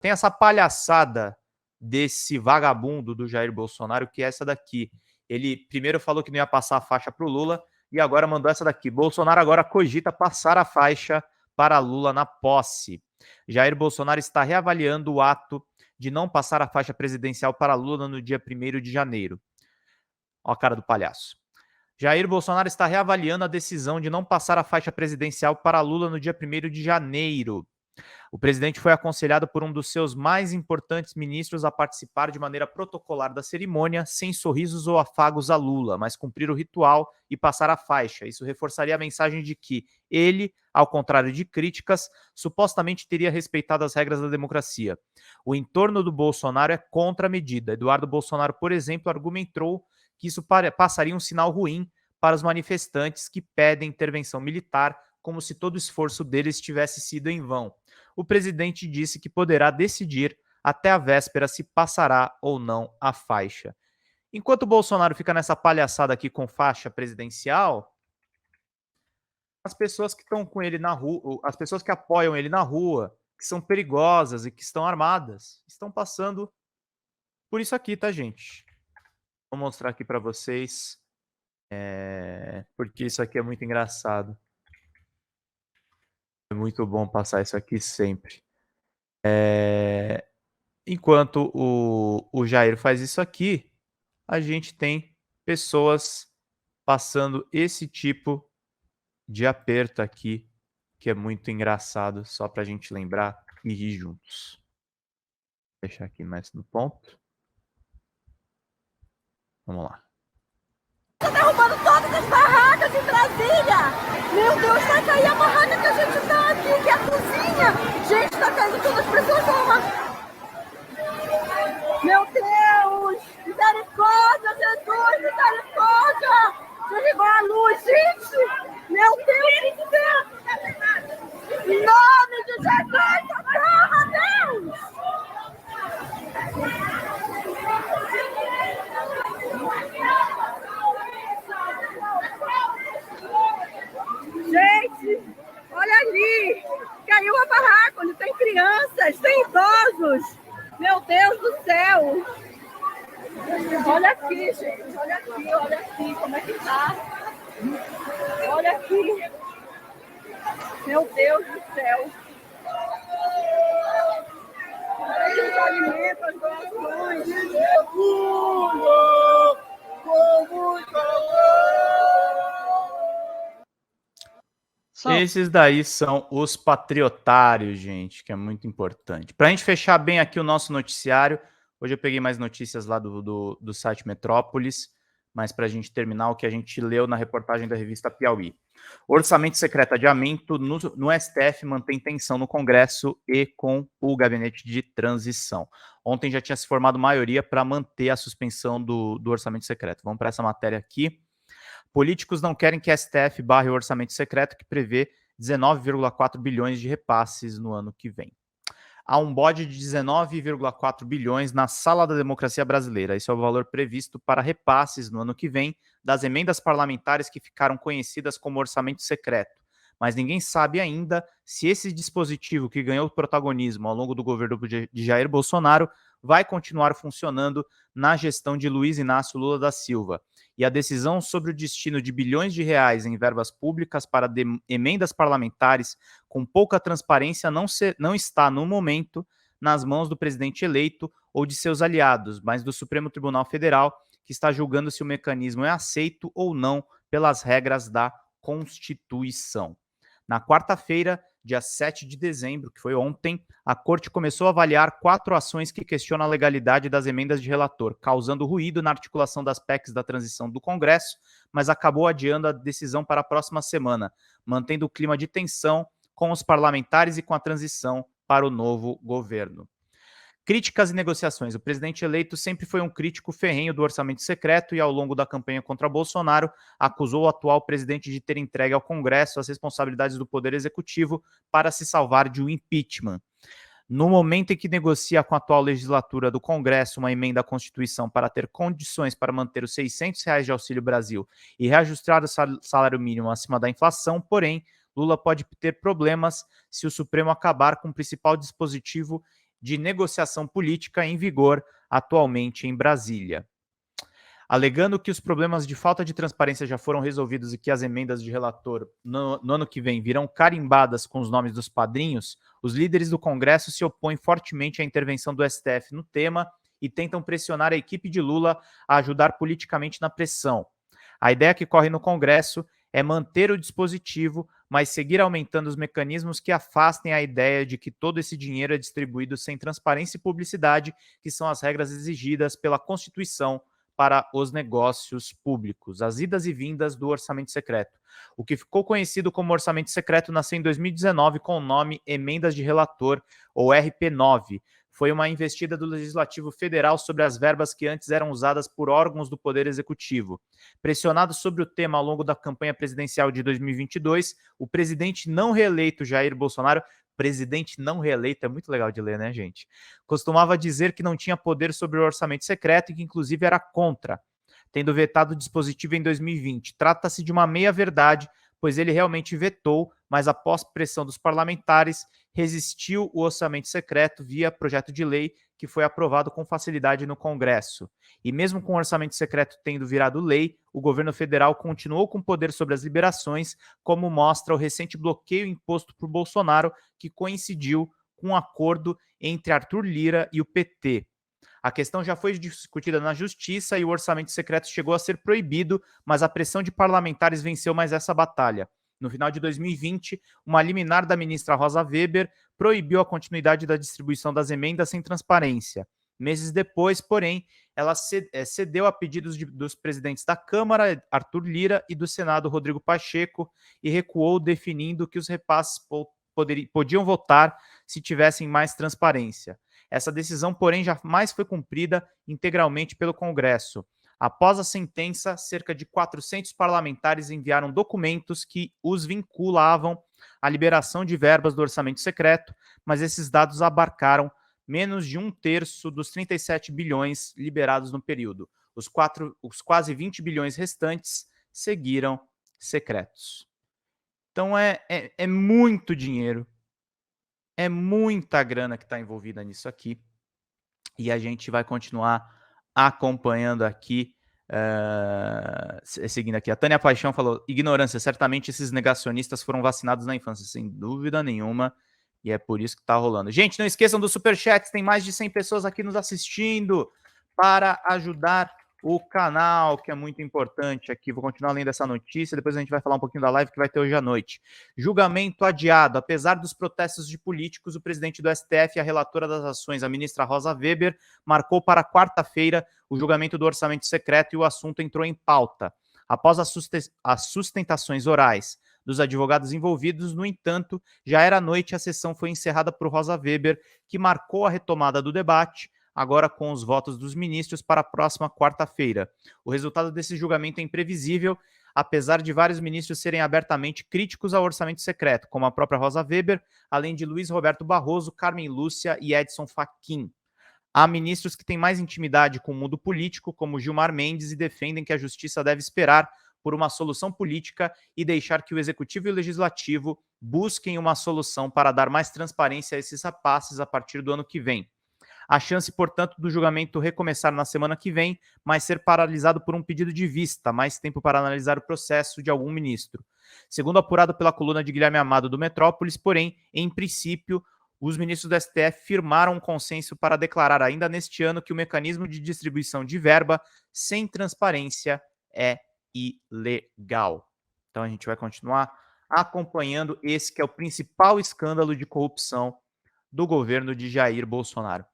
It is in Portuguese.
Tem essa palhaçada desse vagabundo do Jair Bolsonaro, que é essa daqui. Ele primeiro falou que não ia passar a faixa para o Lula e agora mandou essa daqui. Bolsonaro agora cogita passar a faixa para Lula na posse. Jair Bolsonaro está reavaliando o ato de não passar a faixa presidencial para Lula no dia 1º de janeiro. Olha a cara do palhaço. Jair Bolsonaro está reavaliando a decisão de não passar a faixa presidencial para Lula no dia 1º de janeiro. O presidente foi aconselhado por um dos seus mais importantes ministros a participar de maneira protocolar da cerimônia, sem sorrisos ou afagos a Lula, mas cumprir o ritual e passar a faixa. Isso reforçaria a mensagem de que ele, ao contrário de críticas, supostamente teria respeitado as regras da democracia. O entorno do Bolsonaro é contra a medida. Eduardo Bolsonaro, por exemplo, argumentou que isso passaria um sinal ruim para os manifestantes que pedem intervenção militar, como se todo o esforço deles tivesse sido em vão. O presidente disse que poderá decidir até a véspera se passará ou não a faixa. Enquanto o Bolsonaro fica nessa palhaçada aqui com faixa presidencial, as pessoas que estão com ele na rua, as pessoas que apoiam ele na rua, que são perigosas e que estão armadas, estão passando por isso aqui, tá, gente? Vou mostrar aqui para vocês, porque isso aqui é muito engraçado. É muito bom passar isso aqui sempre. Enquanto o Jair faz isso aqui, a gente tem pessoas passando esse tipo de aperto aqui, que é muito engraçado, só para a gente lembrar e rir juntos. Vou deixar aqui mais no ponto. Vamos lá. Tá derrubando todas as barracas em Brasília! Meu Deus, vai cair a barraca que a gente tá aqui, que é a cozinha! Gente, tá caindo todas as pessoas lá! Meu Deus! Misericórdia, Jesus! Misericórdia! Desligou a luz, gente! Meu Deus do céu! Em nome de Jesus, socorra, Deus! Gente, olha ali! Caiu a barraca onde tem crianças, tem idosos! Meu Deus do céu! Olha aqui, gente, olha aqui, como é que tá? Olha aqui! Meu Deus do céu! Olha aqui os alimentos, as doações! Com muito Esses daí são os patriotários, gente, que é muito importante. Para a gente fechar bem aqui o nosso noticiário, hoje eu peguei mais notícias lá do site Metrópolis, mas para a gente terminar o que a gente leu na reportagem da revista Piauí. O orçamento secreto adiamento no STF mantém tensão no Congresso e com o gabinete de transição. Ontem já tinha se formado maioria para manter a suspensão do orçamento secreto. Vamos para essa matéria aqui. Políticos não querem que a STF barre o orçamento secreto que prevê 19,4 bilhões de repasses no ano que vem. Há um bode de 19,4 bilhões na sala da democracia brasileira. Esse é o valor previsto para repasses no ano que vem das emendas parlamentares que ficaram conhecidas como orçamento secreto. Mas ninguém sabe ainda se esse dispositivo que ganhou protagonismo ao longo do governo de Jair Bolsonaro vai continuar funcionando na gestão de Luiz Inácio Lula da Silva. E a decisão sobre o destino de bilhões de reais em verbas públicas para emendas parlamentares com pouca transparência não está, no momento, nas mãos do presidente eleito ou de seus aliados, mas do Supremo Tribunal Federal, que está julgando se o mecanismo é aceito ou não pelas regras da Constituição. Na quarta-feira, dia 7 de dezembro, que foi ontem, a Corte começou a avaliar 4 ações que questionam a legalidade das emendas de relator, causando ruído na articulação das PECs da transição do Congresso, mas acabou adiando a decisão para a próxima semana, mantendo o clima de tensão com os parlamentares e com a transição para o novo governo. Críticas e negociações. O presidente eleito sempre foi um crítico ferrenho do orçamento secreto e, ao longo da campanha contra Bolsonaro, acusou o atual presidente de ter entregue ao Congresso as responsabilidades do Poder Executivo para se salvar de um impeachment. No momento em que negocia com a atual legislatura do Congresso uma emenda à Constituição para ter condições para manter os R$ 600 de Auxílio Brasil e reajustar o salário mínimo acima da inflação, porém, Lula pode ter problemas se o Supremo acabar com o principal dispositivo de negociação política em vigor atualmente em Brasília. Alegando que os problemas de falta de transparência já foram resolvidos e que as emendas de relator no ano que vem virão carimbadas com os nomes dos padrinhos, os líderes do Congresso se opõem fortemente à intervenção do STF no tema e tentam pressionar a equipe de Lula a ajudar politicamente na pressão. A ideia que corre no Congresso é manter o dispositivo, mas seguir aumentando os mecanismos que afastem a ideia de que todo esse dinheiro é distribuído sem transparência e publicidade, que são as regras exigidas pela Constituição para os negócios públicos, as idas e vindas do orçamento secreto. O que ficou conhecido como orçamento secreto nasceu em 2019 com o nome Emendas de Relator, ou RP9. Foi uma investida do Legislativo Federal sobre as verbas que antes eram usadas por órgãos do Poder Executivo. Pressionado sobre o tema ao longo da campanha presidencial de 2022, o presidente não reeleito Jair Bolsonaro, presidente não reeleito, é muito legal de ler, né, gente? Costumava dizer que não tinha poder sobre o orçamento secreto e que, inclusive, era contra, tendo vetado o dispositivo em 2020. Trata-se de uma meia-verdade, pois ele realmente vetou, mas após pressão dos parlamentares, resistiu o orçamento secreto via projeto de lei que foi aprovado com facilidade no Congresso. E mesmo com o orçamento secreto tendo virado lei, o governo federal continuou com poder sobre as liberações, como mostra o recente bloqueio imposto por Bolsonaro, que coincidiu com um acordo entre Arthur Lira e o PT. A questão já foi discutida na Justiça e o orçamento secreto chegou a ser proibido, mas a pressão de parlamentares venceu mais essa batalha. No final de 2020, uma liminar da ministra Rosa Weber proibiu a continuidade da distribuição das emendas sem transparência. Meses depois, porém, ela cedeu a pedidos dos presidentes da Câmara, Arthur Lira, e do Senado, Rodrigo Pacheco, e recuou, definindo que os repasses podiam votar se tivessem mais transparência. Essa decisão, porém, jamais foi cumprida integralmente pelo Congresso. Após a sentença, cerca de 400 parlamentares enviaram documentos que os vinculavam à liberação de verbas do orçamento secreto, mas esses dados abarcaram menos de um terço dos 37 bilhões liberados no período. Os quase 20 bilhões restantes seguiram secretos. Então é muito dinheiro, é muita grana que está envolvida nisso aqui, e a gente vai continuar acompanhando aqui, seguindo aqui. A Tânia Paixão falou, ignorância, certamente esses negacionistas foram vacinados na infância, sem dúvida nenhuma, e é por isso que tá rolando. Gente, não esqueçam do Superchat, tem mais de 100 pessoas aqui nos assistindo para ajudar o canal, que é muito importante aqui. Vou continuar lendo essa notícia, depois a gente vai falar um pouquinho da live que vai ter hoje à noite. Julgamento adiado. Apesar dos protestos de políticos, o presidente do STF e a relatora das ações, a ministra Rosa Weber, marcou para quarta-feira o julgamento do orçamento secreto e o assunto entrou em pauta. Após as sustentações orais dos advogados envolvidos, no entanto, já era noite e a sessão foi encerrada por Rosa Weber, que marcou a retomada do debate, agora com os votos dos ministros para a próxima quarta-feira. O resultado desse julgamento é imprevisível, apesar de vários ministros serem abertamente críticos ao orçamento secreto, como a própria Rosa Weber, além de Luiz Roberto Barroso, Carmen Lúcia e Edson Fachin. Há ministros que têm mais intimidade com o mundo político, como Gilmar Mendes, e defendem que a justiça deve esperar por uma solução política e deixar que o Executivo e o Legislativo busquem uma solução para dar mais transparência a esses repasses a partir do ano que vem. A chance, portanto, do julgamento recomeçar na semana que vem, mas ser paralisado por um pedido de vista, mais tempo para analisar o processo de algum ministro. Segundo apurado pela coluna de Guilherme Amado do Metrópolis, porém, em princípio, os ministros do STF firmaram um consenso para declarar ainda neste ano que o mecanismo de distribuição de verba sem transparência é ilegal. Então a gente vai continuar acompanhando esse que é o principal escândalo de corrupção do governo de Jair Bolsonaro.